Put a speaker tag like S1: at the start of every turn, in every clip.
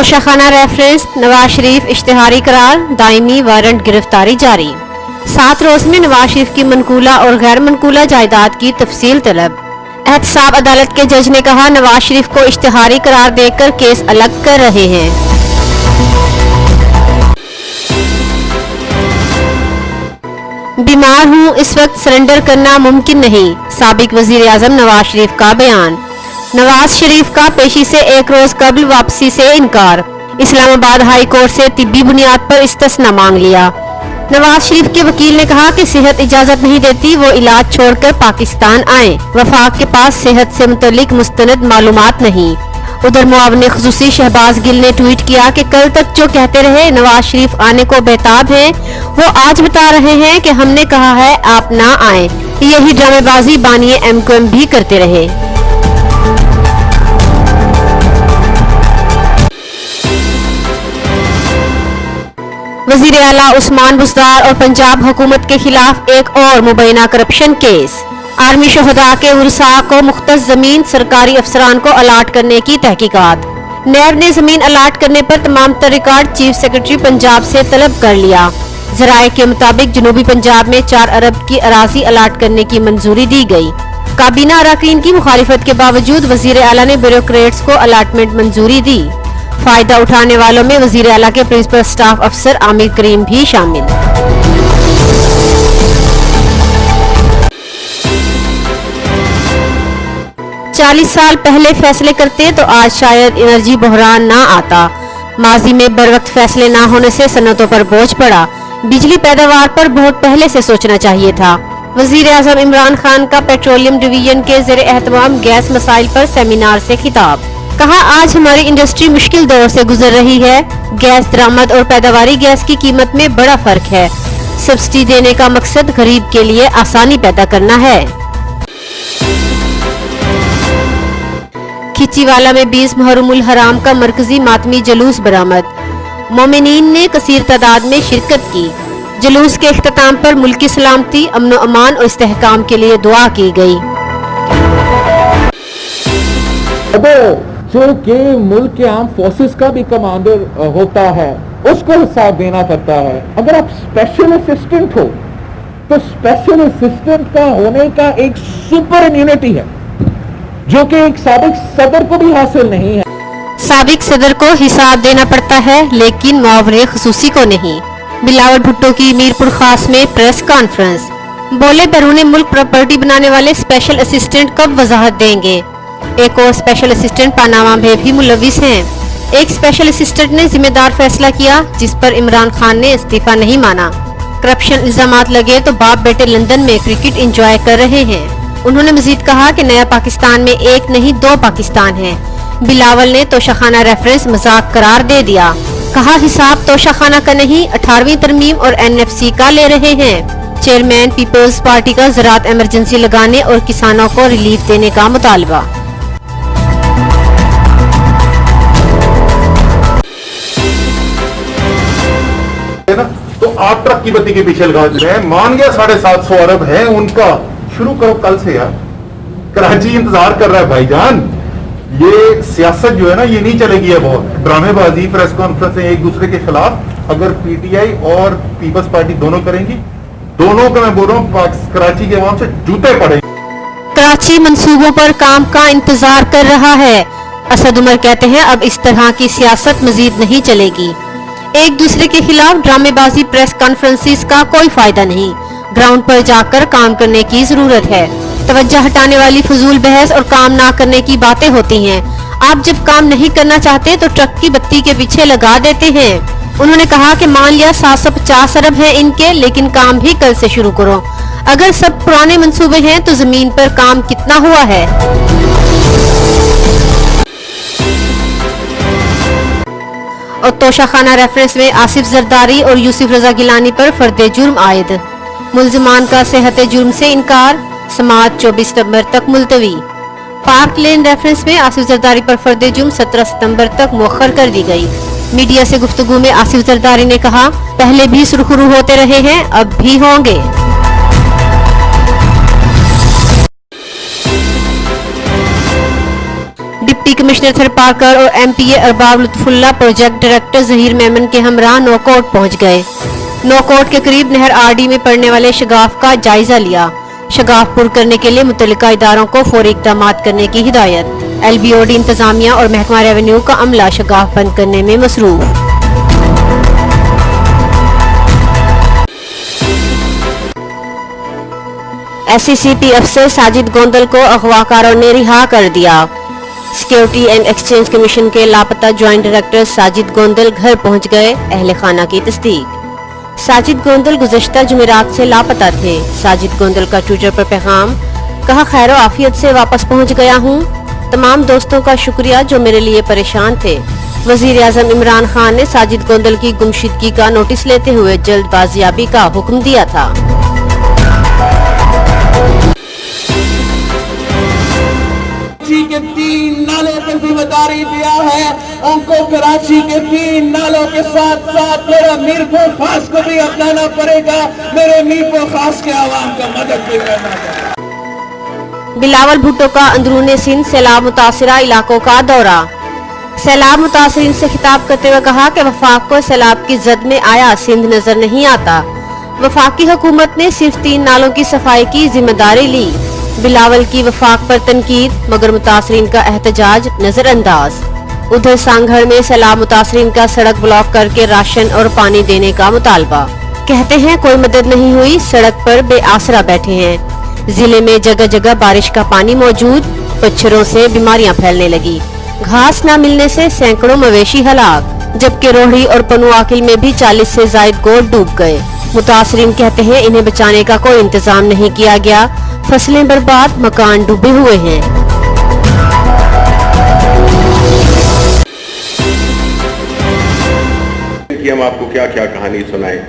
S1: Toshakhana reference Nawaz Sharif इश्तिहारी करार Daimi warrant गिरफ्तारी जारी 7 रोज में नवाज शरीफ की मनकूला और गैर मनकूला जायदाद की तफसील तलब। एहतसाब अदालत के जज ने कहा नवाज शरीफ को इश्तिहारी करार देकर केस अलग कर रहे हैं। बीमार हूं, इस वक्त सरेंडर करना मुमकिन नहीं, साबिक वजीर आजम नवाज शरीफ का बयान। नवाज शरीफ का पेशी से 1 रोज कबल वापसी से इनकार, इस्लामाबाद हाई कोर्ट से तिब्बी बुनियाद पर इस्तिस्ना मांग लिया। नवाज शरीफ के वकील ने कहा कि सेहत इजाजत नहीं देती, वो इलाज छोड़कर पाकिस्तान आए, वफाक के पास सेहत से मुतल्लिक मुस्तनद मालूमात नहीं। उधर मुआविन खुसूसी शहबाज गिल ने ट्वीट किया कि कल तक जो कहते रहे नवाज शरीफ आने को बेताब हैं, वो आज बता रहे हैं कि हमने कहा है आप ना आए। यही ड्रामेबाजी बानिए MQM भी करते रहे। वजीर आला उस्मान बुज़दार और पंजाब हुकूमत के खिलाफ एक और मुबैना करप्शन केस। आर्मी शोहदा के उर्सा को मुख्तस जमीन सरकारी अफसरान को अलाट करने की तहकीकात। नैब ने जमीन अलाट करने पर तमाम तर रिकॉर्ड चीफ सेक्रेटरी पंजाब से तलब कर लिया। जराये के मुताबिक जनूबी पंजाब में 4 अरब की अराजी अलाट करने की मंजूरी दी गई। काबीना अरकान की मुखालिफत के बावजूद वजीर आला ने ब्यूरोक्रेट्स को अलाटमेंट मंजूरी दी। फायदा उठाने वालों में वजीर आला के प्रिंसिपल स्टाफ अफसर आमिर करीम भी शामिल। चालीस साल पहले फैसले करते तो आज शायद एनर्जी बहरान ना आता। माजी में बरवक्त फैसले ना होने से सनतों पर बोझ पड़ा। बिजली पैदावार पर बहुत पहले से सोचना चाहिए था। वजीर आजम इमरान खान का पेट्रोलियम डिवीजन के ज़ेरे एहतमाम गैस मसाइल पर सेमिनार से खिताब। कहा आज हमारी इंडस्ट्री मुश्किल दौर से गुजर रही है। गैस दरामद और पैदावारी गैस की कीमत में बड़ा फर्क है। सब्सिडी देने का मकसद गरीब के लिए आसानी पैदा करना है। खिचीवाला में 20 मुहर्रमुल हराम का मरकजी मातमी जलूस बरामद। मोमिनीन ने कसीर तादाद में शिरकत की। जलूस के इख्तिताम पर मुल्की सलामती, अमन व अमान और इस्तेहकाम के लिए दुआ की गई।
S2: जो कि मुल्क के आर्म फोर्सेस का भी कमांडर होता है, उसको हिसाब देना पड़ता है। अगर आप स्पेशल असिस्टेंट हो तो स्पेशल असिस्टेंट का होने का एक सुपर इम्यूनिटी है जो कि एक साबिक सदर को भी हासिल नहीं है।
S1: साबिक सदर को हिसाब देना पड़ता है लेकिन मुआवरे खुसूसी को नहीं। बिलावल भुट्टो की मीरपुर खास में प्रेस कॉन्फ्रेंस। बोले बैरून मुल्क प्रॉपर्टी बनाने वाले स्पेशल असिस्टेंट कब वजाहत देंगे। एक और स्पेशल असिस्टेंट पानामा में भी मुलविस हैं। एक स्पेशल असिस्टेंट ने जिम्मेदार फैसला किया जिस पर इमरान खान ने इस्तीफा नहीं माना। करप्शन इल्जामात लगे तो बाप बेटे लंदन में क्रिकेट एंजॉय कर रहे हैं। उन्होंने मजीद कहा कि नया पाकिस्तान में एक नहीं 2 पाकिस्तान है। बिलावल ने तोशाखाना रेफरेंस मजाक करार दे दिया। कहा हिसाब तोशाखाना का नहीं 18वीं तरमीम और NFC का ले रहे हैं। चेयरमैन पीपल्स पार्टी का ज़राअत इमरजेंसी लगाने और किसानों को रिलीफ देने का मुतालबा।
S3: तो आप ट्रक की बत्ती के पीछे लगा रहे हैं। मान गया 750 अरब है उनका, शुरू करो कल से यार। कराची इंतजार कर रहा है भाईजान। ये सियासत जो है ना ये नहीं चलेगी है, बहुत ड्रामेबाजी, प्रेस कॉन्फ्रेंस एक दूसरे के खिलाफ। अगर PTI और पीपल्स पार्टी दोनों करेंगी, दोनों का मैं बोल रहा हूँ कराची के अवाम से जूते पड़ेंगे।
S1: कराची मंसूबों पर काम का इंतजार कर रहा है। असद उमर कहते हैं अब इस तरह की सियासत मजीद नहीं चलेगी। एक दूसरे के खिलाफ ड्रामेबाजी, प्रेस कॉन्फ्रेंसिस का कोई फायदा नहीं। ग्राउंड पर जाकर काम करने की जरूरत है। तवज्जो हटाने वाली फजूल बहस और काम ना करने की बातें होती हैं। आप जब काम नहीं करना चाहते तो ट्रक की बत्ती के पीछे लगा देते हैं। उन्होंने कहा कि मान लिया 750 अरब है इनके, लेकिन काम भी कल से शुरू करो। अगर सब पुराने मंसूबे हैं तो जमीन पर काम कितना हुआ है। और तोशाखाना रेफरेंस में आसिफ जरदारी और यूसुफ रजा गिलानी पर फर्दे जुर्म आयद। मुल्जिमान का सेहत जुर्म से इनकार, समाअत 24 सितंबर तक मुलतवी। पार्क लेन रेफरेंस में आसिफ जरदारी पर फर्दे जुर्म 17 सितंबर तक मुअख्खर कर दी गई। मीडिया से गुफ्तगू में आसिफ जरदारी ने कहा पहले भी सुरखरू होते रहे हैं, अब भी होंगे। डिप्टी कमिश्नर थरपारकर और MPA Arbab Lutfullah project director Zaheer Memon के हमरा नौकोट पहुंच गए। नौकोट के करीब नहर RD में पड़ने वाले शगाफ का जायजा लिया। शगाफ पुर करने के लिए मुतल्लिका इदारों को फौरी इक़दामात करने की हिदायत। LBOD इंतजामिया और महकमा रेवेन्यू का अमला शगाफ बंद करने में मसरूफ। SCCP अफसर साजिद गोंदल को अगवाकारों ने रिहा कर दिया। सिक्योरिटी एंड एक्सचेंज कमीशन के लापता ज्वाइंट डायरेक्टर साजिद गोंदल घर पहुंच गए, अहले खाना की तस्दीक। साजिद गोंदल गुज़श्ता जुमेरात से लापता थे। साजिद गोंदल का ट्विटर पर पैगाम, कहा खैरो आफियत से वापस पहुंच गया हूं। तमाम दोस्तों का शुक्रिया जो मेरे लिए परेशान थे। वजीर आज़म इमरान खान ने साजिद गोंदल की गुमशुदगी का नोटिस लेते हुए जल्द बाजियाबी का हुक्म दिया था।
S4: के 3 नालों पर जिम्मेदारी दिया है, उनको कराची के 3 नालों के साथ साथ मेरा मीरपुर खास को भी अपनाना पड़ेगा। मेरे मीरपुर खास के आवाम का मदद भी करना पड़ेगा।
S1: बिलावल भुट्टो का अंदरूनी सिंध सैलाब मुतासिरा इलाकों का दौरा। सैलाब मुतासिरीन से खिताब करते हुए कहा कि वफाक को सैलाब की जद में आया सिंध नजर नहीं आता। वफाकी हुकूमत ने सिर्फ 3 नालों की सफाई की जिम्मेदारी ली। बिलावल की वफाक पर तनकीद, मगर मुतासरीन का एहतजाज नजरअंदाज। उधर सांगढ़ में सैलाब मुतासरीन का सड़क ब्लॉक करके राशन और पानी देने का मुतालबा। कहते हैं कोई मदद नहीं हुई, सड़क पर बेआसरा बैठे हैं। जिले में जगह जगह बारिश का पानी मौजूद, मच्छरों से बीमारियां फैलने लगी। घास न मिलने से सैकड़ों मवेशी हलाक, जबकि रोहड़ी और पनुआकिल में भी 40 से ज्यादा गोट डूब गए। मुतासरीन कहते हैं इन्हें बचाने का कोई इंतजाम नहीं किया गया, फसलें बर्बाद, मकान डूबे हुए हैं।
S5: कि हम आपको क्या क्या कहानी सुनाएं।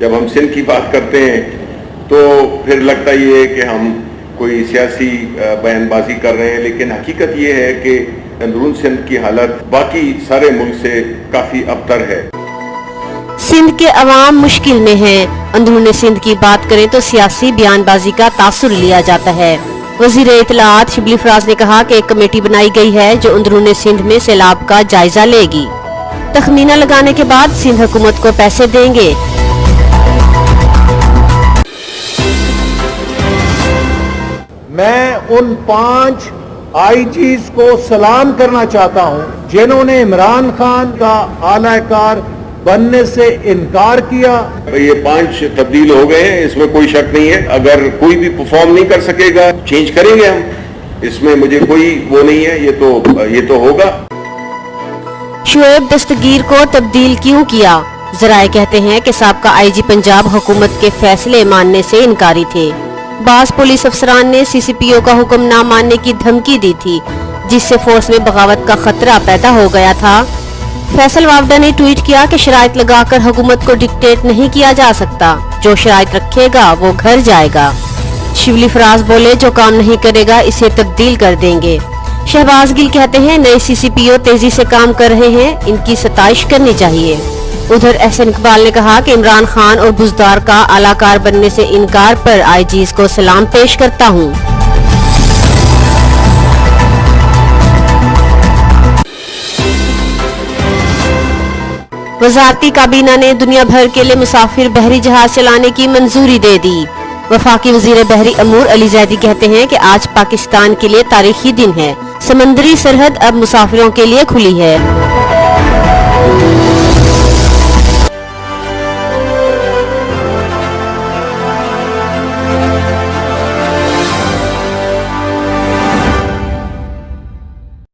S5: जब हम सिंध की बात करते हैं तो फिर लगता ये है कि हम कोई सियासी बयानबाजी कर रहे हैं, लेकिन हकीकत ये है कि अंदरून सिंध की हालत बाकी सारे मुल्क से काफी अबतर है।
S1: सिंध के अवाम मुश्किल में हैं। अंदरूनी सिंध की बात करें तो सियासी बयानबाजी का तासुर लिया जाता है। वजीर इत्तलाआत शिबली फराज ने कहा कि एक कमेटी बनाई गई है जो अंदरूनी सिंध में सैलाब का जायजा लेगी। तखमीना लगाने के बाद सिंध हुकूमत को पैसे देंगे।
S2: मैं उन 5 IGs को सलाम करना चाहता हूं जिन्होंने इमरान खान का आलाकार बनने से इनकार किया।
S5: ये 5 तब्दील हो गए हैं, इसमें कोई शक नहीं है। अगर कोई भी परफॉर्म नहीं कर सकेगा, चेंज करेंगे हम, इसमें मुझे कोई वो नहीं है। ये तो होगा।
S1: शुएब दस्तगीर को तब्दील क्यों किया? जराए कहते हैं कि साबका IG पंजाब हुकूमत के फैसले मानने से इनकारी थे। बास पुलिस अफसरान ने CCPO का हुक्म न मानने की धमकी दी थी, जिससे फोर्स में बगावत का खतरा पैदा हो गया था। फैसल वावडा ने ट्वीट किया कि शराइत लगाकर हुकूमत को डिक्टेट नहीं किया जा सकता, जो शराइत रखेगा वो घर जाएगा। शिबली फराज बोले जो काम नहीं करेगा इसे तब्दील कर देंगे। शहबाज गिल कहते हैं नए CCPO तेजी से काम कर रहे हैं, इनकी सताइश करनी चाहिए। उधर एहसन इकबाल ने कहा कि इमरान खान और बुजदार का आलाकार बनने से इनकार पर IGs को सलाम पेश करता हूँ। वजारती काबीना ने दुनिया भर के लिए मुसाफिर बहरी जहाज चलाने की मंजूरी दे दी। वफाकी वजीर बहरी अमूर अली जैदी कहते हैं कि आज पाकिस्तान के लिए तारीखी दिन है। समंदरी सरहद अब मुसाफिरों के लिए खुली है।